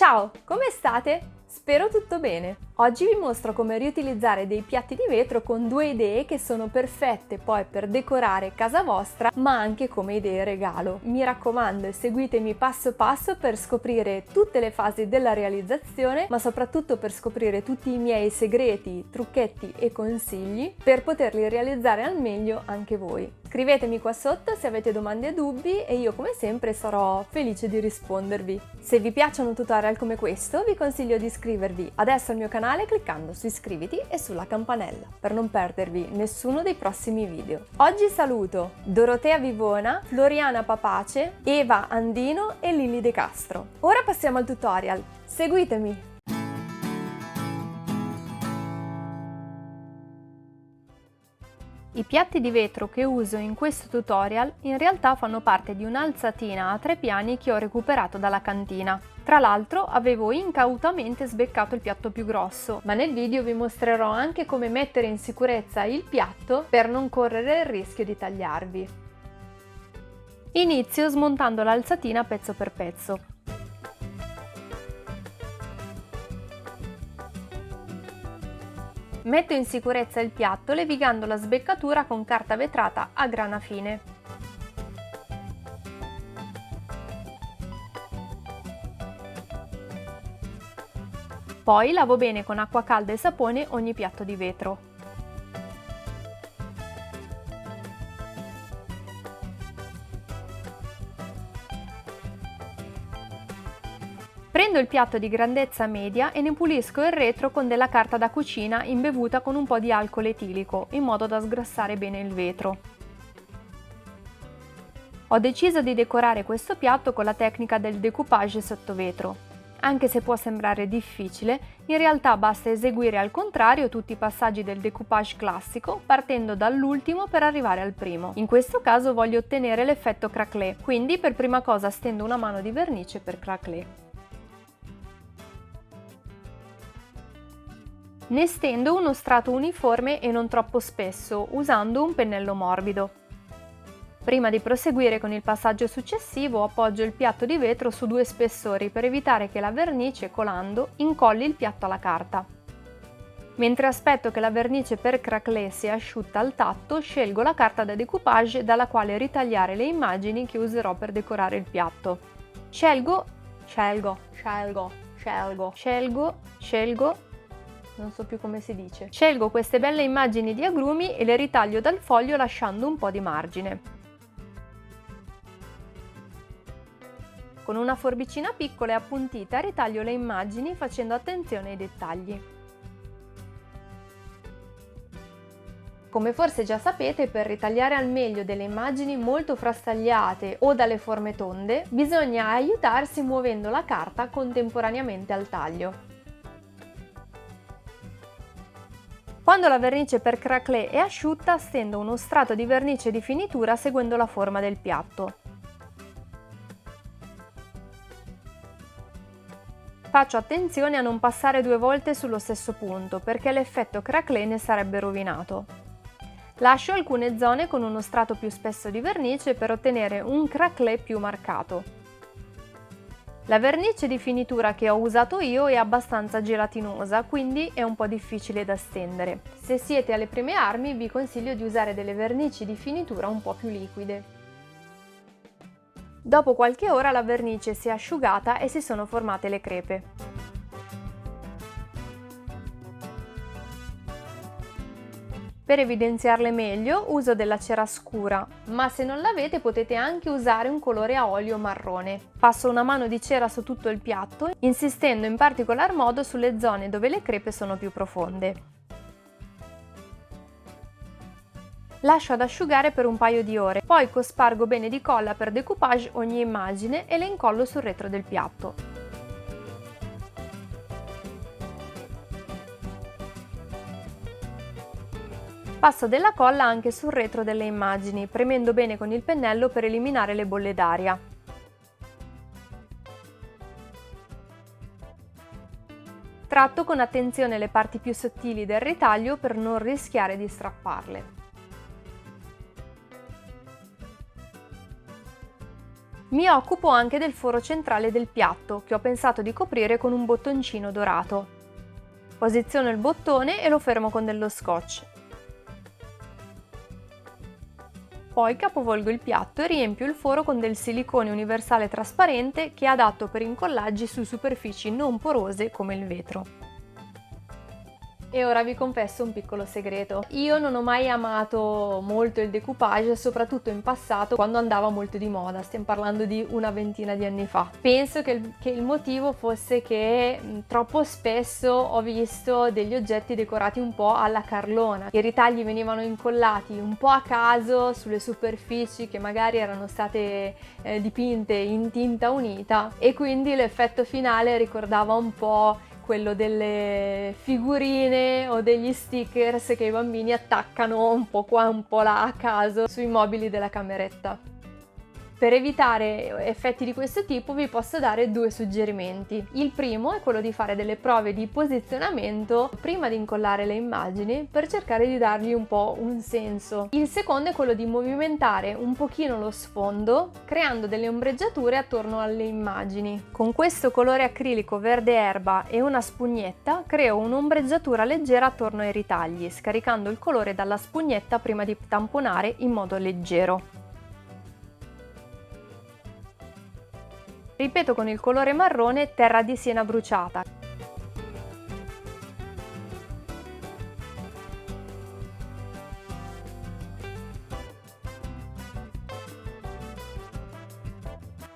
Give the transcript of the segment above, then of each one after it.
Ciao, come state? Spero tutto bene! Oggi vi mostro come riutilizzare dei piatti di vetro con due idee che sono perfette poi per decorare casa vostra, ma anche come idee regalo. Mi raccomando, seguitemi passo passo per scoprire tutte le fasi della realizzazione, ma soprattutto per scoprire tutti i miei segreti, trucchetti e consigli per poterli realizzare al meglio anche voi. Scrivetemi qua sotto se avete domande o dubbi e io come sempre sarò felice di rispondervi. Se vi piacciono tutorial come questo vi consiglio di iscrivervi adesso al mio canale cliccando su iscriviti e sulla campanella per non perdervi nessuno dei prossimi video. Oggi saluto Dorotea Vivona, Floriana Papace, Eva Andino e Lili De Castro. Ora passiamo al tutorial, seguitemi! I piatti di vetro che uso in questo tutorial in realtà fanno parte di un'alzatina a 3 piani che ho recuperato dalla cantina. Tra l'altro avevo incautamente sbeccato il piatto più grosso, ma nel video vi mostrerò anche come mettere in sicurezza il piatto per non correre il rischio di tagliarvi. Inizio smontando l'alzatina pezzo per pezzo. Metto in sicurezza il piatto levigando la sbeccatura con carta vetrata a grana fine. Poi lavo bene con acqua calda e sapone ogni piatto di vetro. Prendo il piatto di grandezza media e ne pulisco il retro con della carta da cucina imbevuta con un po' di alcol etilico, in modo da sgrassare bene il vetro. Ho deciso di decorare questo piatto con la tecnica del decoupage sotto vetro. Anche se può sembrare difficile, in realtà basta eseguire al contrario tutti i passaggi del decoupage classico, partendo dall'ultimo per arrivare al primo. In questo caso voglio ottenere l'effetto craquelé, quindi per prima cosa stendo una mano di vernice per craquelé. Ne stendo uno strato uniforme e non troppo spesso, usando un pennello morbido. Prima di proseguire con il passaggio successivo, appoggio il piatto di vetro su 2 spessori per evitare che la vernice, colando, incolli il piatto alla carta. Mentre aspetto che la vernice per craquelé sia asciutta al tatto, scelgo la carta da decoupage dalla quale ritagliare le immagini che userò per decorare il piatto. Scelgo, non so più come si dice. Scelgo queste belle immagini di agrumi e le ritaglio dal foglio lasciando un po' di margine. Con una forbicina piccola e appuntita ritaglio le immagini facendo attenzione ai dettagli. Come forse già sapete, per ritagliare al meglio delle immagini molto frastagliate o dalle forme tonde, bisogna aiutarsi muovendo la carta contemporaneamente al taglio. Quando la vernice per craquelé è asciutta, stendo uno strato di vernice di finitura seguendo la forma del piatto. Faccio attenzione a non passare 2 volte sullo stesso punto, perché l'effetto craquelé ne sarebbe rovinato. Lascio alcune zone con uno strato più spesso di vernice per ottenere un craquelé più marcato. La vernice di finitura che ho usato io è abbastanza gelatinosa, quindi è un po' difficile da stendere. Se siete alle prime armi vi consiglio di usare delle vernici di finitura un po' più liquide. Dopo qualche ora la vernice si è asciugata e si sono formate le crepe. Per evidenziarle meglio uso della cera scura, ma se non l'avete potete anche usare un colore a olio marrone. Passo una mano di cera su tutto il piatto, insistendo in particolar modo sulle zone dove le crepe sono più profonde. Lascio ad asciugare per un paio di ore, poi cospargo bene di colla per decoupage ogni immagine e le incollo sul retro del piatto. Passo della colla anche sul retro delle immagini, premendo bene con il pennello per eliminare le bolle d'aria. Tratto con attenzione le parti più sottili del ritaglio per non rischiare di strapparle. Mi occupo anche del foro centrale del piatto, che ho pensato di coprire con un bottoncino dorato. Posiziono il bottone e lo fermo con dello scotch. Poi capovolgo il piatto e riempio il foro con del silicone universale trasparente che è adatto per incollaggi su superfici non porose come il vetro. E ora vi confesso un piccolo segreto. Io non ho mai amato molto il decoupage, soprattutto in passato quando andava molto di moda, stiamo parlando di una ventina di anni fa. Penso che il motivo fosse che troppo spesso ho visto degli oggetti decorati un po' alla Carlona. I ritagli venivano incollati un po' a caso sulle superfici che magari erano state dipinte in tinta unita e quindi l'effetto finale ricordava un po' quello delle figurine o degli stickers che i bambini attaccano un po' qua un po' là a caso sui mobili della cameretta. Per evitare effetti di questo tipo vi posso dare due suggerimenti. Il primo è quello di fare delle prove di posizionamento prima di incollare le immagini per cercare di dargli un po' un senso. Il secondo è quello di movimentare un pochino lo sfondo creando delle ombreggiature attorno alle immagini. Con questo colore acrilico verde erba e una spugnetta creo un'ombreggiatura leggera attorno ai ritagli, scaricando il colore dalla spugnetta prima di tamponare in modo leggero. Ripeto con il colore marrone terra di siena bruciata.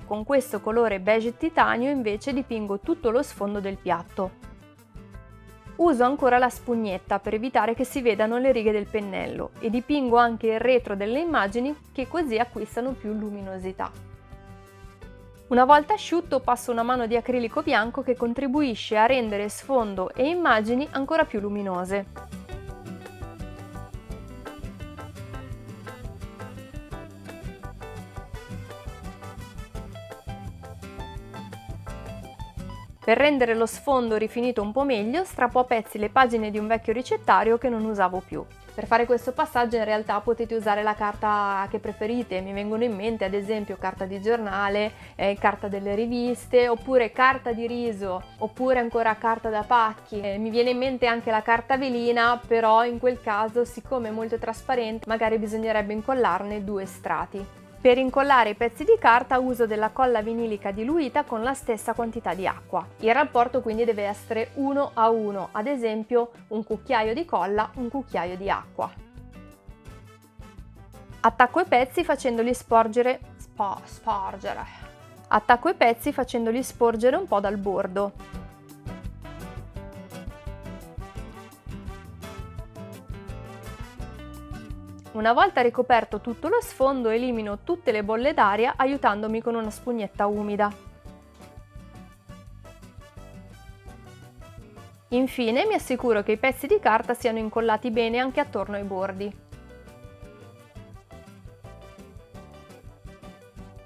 Con questo colore beige titanio invece dipingo tutto lo sfondo del piatto. Uso ancora la spugnetta per evitare che si vedano le righe del pennello e dipingo anche il retro delle immagini che così acquistano più luminosità. Una volta asciutto passo una mano di acrilico bianco che contribuisce a rendere sfondo e immagini ancora più luminose. Per rendere lo sfondo rifinito un po' meglio, strappo a pezzi le pagine di un vecchio ricettario che non usavo più. Per fare questo passaggio in realtà potete usare la carta che preferite, mi vengono in mente ad esempio carta di giornale, carta delle riviste, oppure carta di riso, oppure ancora carta da pacchi. Mi viene in mente anche la carta velina, però in quel caso siccome è molto trasparente magari bisognerebbe incollarne due strati. Per incollare i pezzi di carta uso della colla vinilica diluita con la stessa quantità di acqua. Il rapporto quindi deve essere 1 a 1, ad esempio un cucchiaio di colla, un cucchiaio di acqua. Attacco i pezzi facendoli sporgere. Attacco i pezzi facendoli sporgere un po' dal bordo. Una volta ricoperto tutto lo sfondo elimino tutte le bolle d'aria aiutandomi con una spugnetta umida. Infine mi assicuro che i pezzi di carta siano incollati bene anche attorno ai bordi.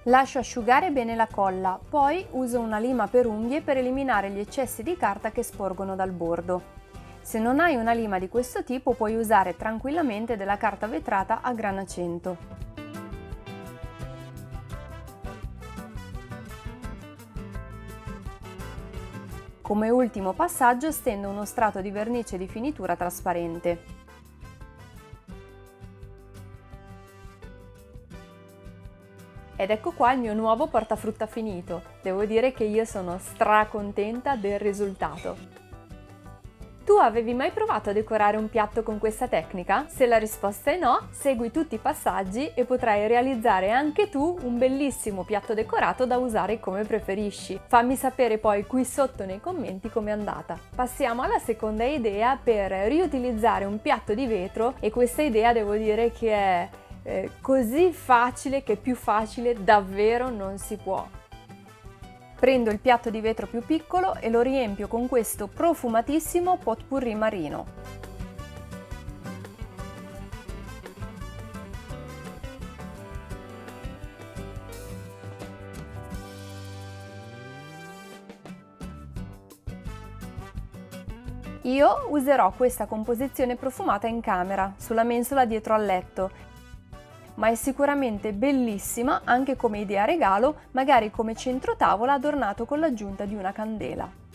Lascio asciugare bene la colla, poi uso una lima per unghie per eliminare gli eccessi di carta che sporgono dal bordo. Se non hai una lima di questo tipo puoi usare tranquillamente della carta vetrata a grana 100. Come ultimo passaggio stendo uno strato di vernice di finitura trasparente. Ed ecco qua il mio nuovo portafrutta finito. Devo dire che io sono stracontenta del risultato. Tu avevi mai provato a decorare un piatto con questa tecnica? Se la risposta è no, segui tutti i passaggi e potrai realizzare anche tu un bellissimo piatto decorato da usare come preferisci. Fammi sapere poi qui sotto nei commenti com'è andata. Passiamo alla seconda idea per riutilizzare un piatto di vetro e questa idea devo dire che è così facile che più facile davvero non si può. Prendo il piatto di vetro più piccolo e lo riempio con questo profumatissimo potpourri marino. Io userò questa composizione profumata in camera, sulla mensola dietro al letto. ma è sicuramente bellissima anche come idea regalo, magari come centro tavola adornato con l'aggiunta di una candela.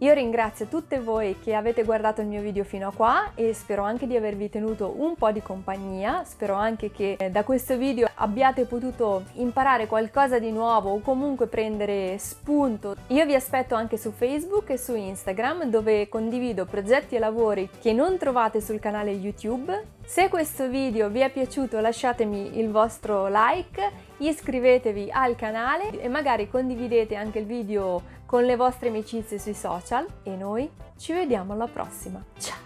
Io ringrazio tutte voi che avete guardato il mio video fino a qua e spero anche di avervi tenuto un po' di compagnia, spero anche che da questo video abbiate potuto imparare qualcosa di nuovo o comunque prendere spunto. Io vi aspetto anche su Facebook e su Instagram, dove condivido progetti e lavori che non trovate sul canale YouTube. Se questo video vi è piaciuto lasciatemi il vostro like, iscrivetevi al canale e magari condividete anche il video con le vostre amicizie sui social e noi ci vediamo alla prossima. Ciao!